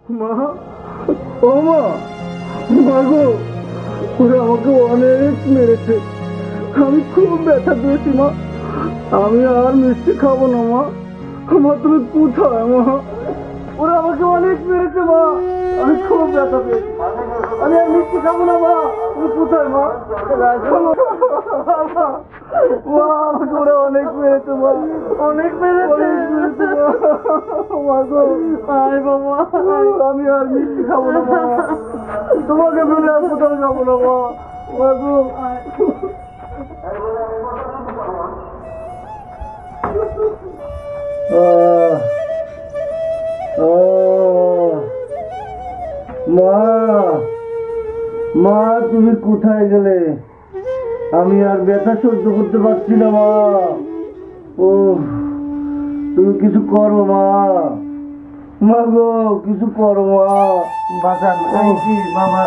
মা, ও মা, মা গো, ওরা আমাকে অনেক মেরেছে, আমি খুব ব্যথা পেয়েছি মা, আমি আর মিষ্টি খাবো না মা। মা তুমি কোথায় মা? ওরা আমাকে অনেক মেরেছে মা, আমি খুব ব্যথা পেয়েছি, আমি আর মিষ্টি খাবো না মা। তুমি কোথায় মা? মা আমাকে ওরা অনেক মেরেছে মা, অনেক মেরেছে মা গো। আয় বাবা, আমি আর মিষ্টি খাবো না মা, তোমাকে মেরে আর কোথাও যাবো না মা। মা গো মা, মা তুমি কোথায় গেলে? আমি আর ব্যথা সহ্য করতে পারছি না মা। ও তুমি কিছু করো মা, মা গো কিছু করো মা। বাজার বাবা,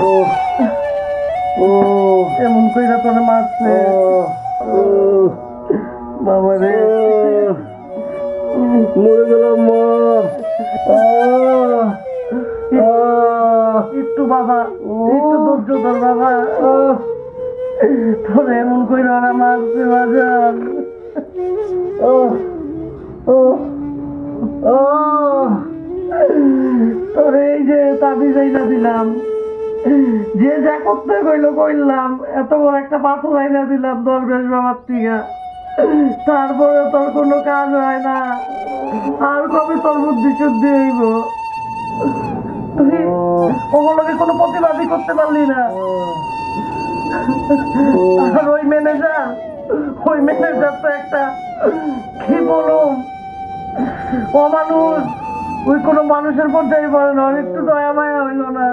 ও ও এমন কইরা তোর মারছে বাবা রে, মরে গেলাম মা। একটু বাবা, একটু ধৈর্য ধর বাবা, তোর এমন কইরা ওরা মারছে বাজার। তোর এই যে তাবিজ আইনা দিলাম, যে যা করতে কইলো কইলাম, এত বড় একটা পাথর আইনা দিলাম দরবেশ বাবার থেকে, তারপরে তোর কোনো কাজ হয় না। আর কবে তোর বুদ্ধি শুদ্ধি হইব? তুই ওগুলোকে কোনো প্রতিবাদই করতে পারলি না। আর ওই ম্যানেজার তো একটা কি বলুম অমানুষ, ওই কোনো মানুষের পর্যায়ে পড়ে না, একটু দয়া মায়া হইল না।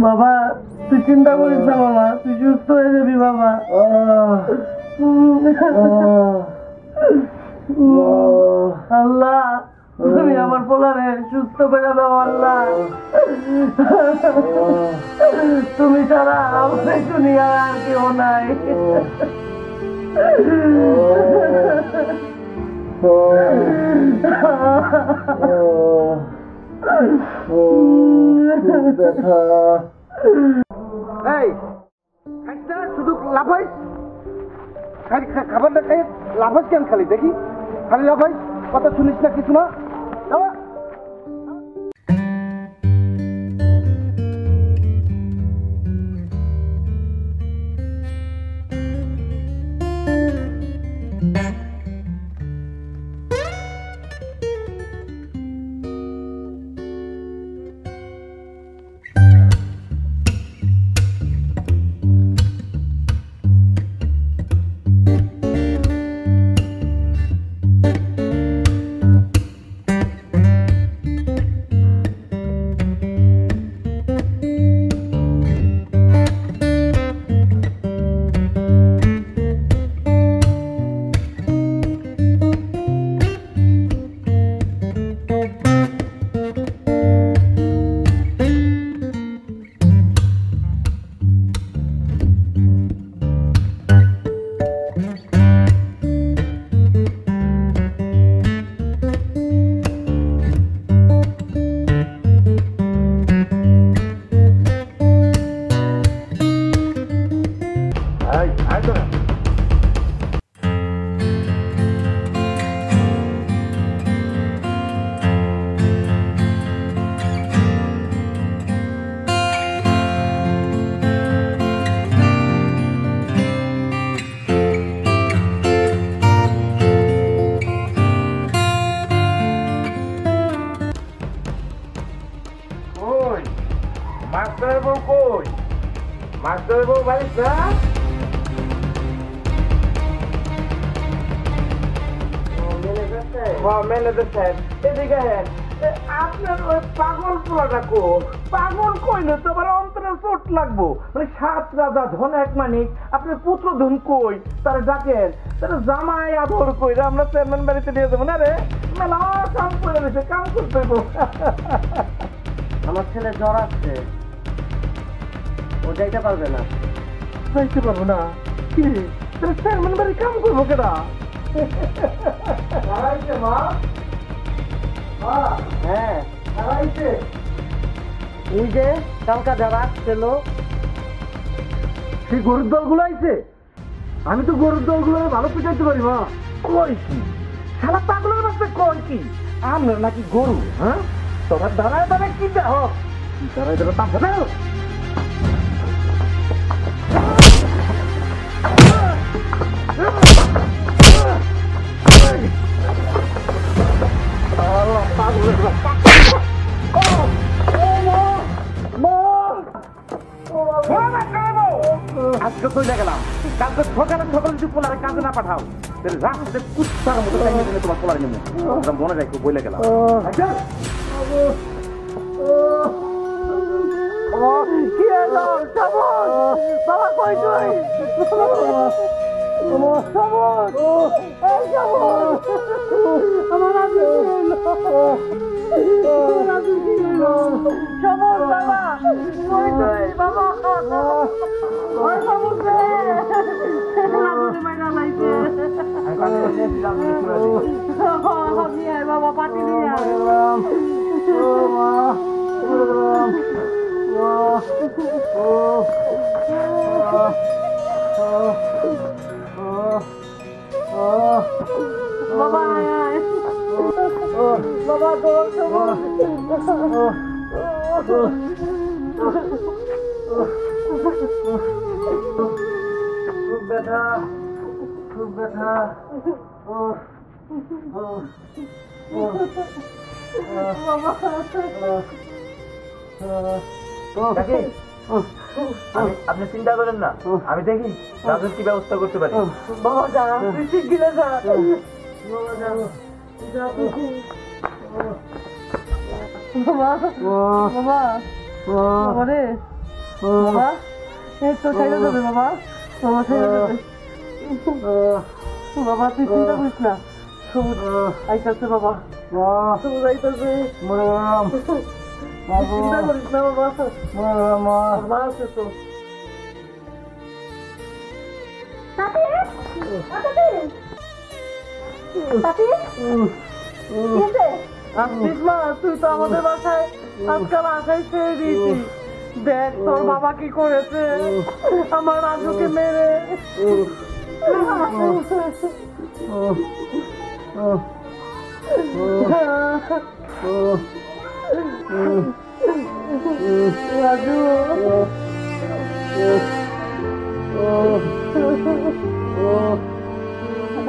বাবা তুই চিন্তা করিস না বাবা, তুই সুস্থ হয়ে যাবি বাবা। আল্লাহ তুমি আমার পোলারে সুস্থ করে দাও আল্লাহ, তুমি ছাড়া আমার এই দুনিয়ায় আর কেউ নাই। শুধু লাফাইস, খাবারটা খাই লাফাইস কেন? খালি দেখি খালি লাফাইস, কথা শুনিস না কিছু না। মাস্টার বউ কই? মাস্টার বউ বাড়ি না? ম্যানেজার সাহেব এদিকে আপনার ওই পাগল পোলাটা কো? পাগল কইলে তো আবার অন্তরে চোট লাগবো। মানে 7 রাজা ধন 1 মানিক, আপনার পুত্র ধন কই? তারা ডাকেন, তারা জামাই আদর কইরা আমরা চেয়ারম্যান বাড়িতে নিয়ে যাবো না রে। মেলা কাম করে দিছে, কাম করতে হইব। আমার ছেলে জ্বর আসছে, ও যাইতে পারবে না। যাইতে পারবো না? কি চেয়ারম্যান বাড়ি কাম করবো কেনা? মা, হ্যাঁ ওই যে কালকা যারা আসছিল সেই গরুর দলগুলো আইছে। আমি তো গরুর দলগুলো ভালো পিটাইতে পারি মা। কই কি শালা পাগলের বাচ্চা, কই কি আমরা নাকি গরু? হ্যাঁ, তোমার দাঁড়ায় দাঁড়ায় কি দেহ দাঁড়ায় দাঁড়ায় তাম না। আজকে তো গেলাম, কালকে সকালে সকালে যদি পোলারে কাজে না পাঠাও রাস্তায় কুত্তার মতো তোমার পোলারে নেবো। মনে রাখো বলে গেলাম। কি হলো বাবা, কই তুই? বাবা পাটি নিয়ে বাবা বাবা খুব ব্যথা, খুব ব্যথা। আপনি চিন্তা করেন না, আমি দেখি রাজুর কি ব্যবস্থা করতে পারি। বাবা যা, তুই ঠিক গেলে যা। বাবা যা, বাবা বাবা বাবা রে বাবা, এই তো ছেড়ে দেবে বাবা, বাবা ছেড়ে দেবে। বাবা তুই চিন্তা করিস না, সবুজ আইতাছে বাবা, সবুজ আইতাছে। চিন্তা করিস না বাবা, মা আছে তো। আসছিস মা? তুই তো আমাদের বাসায় আজকাল আশাই ছেড়ে দিয়েছিস। দেখ তোর বাবা কি করেছে, আমার রাজুকে মেরে। রাজু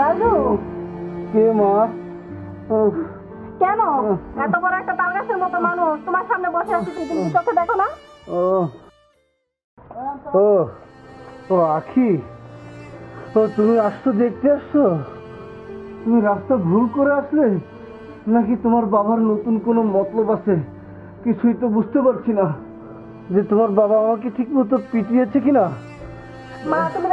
রাজু কে মা? কেন এত বড় একটা তাল গাছের মতো মানুষ তোমার সামনে বসে আছে, তুমি চোখে দেখো না? ও ও ও আখি, ও তুমি আসছো, দেখতে আসছো? তুমি রাস্তা ভুল করে আসলে নাকি তোমার বাবার নতুন কোনো মতলব আছে? কিছুই তো বুঝতে পারছি না যে তোমার বাবা আমাকে ঠিক মতো পিটিয়েছে কিনা। মা তুমি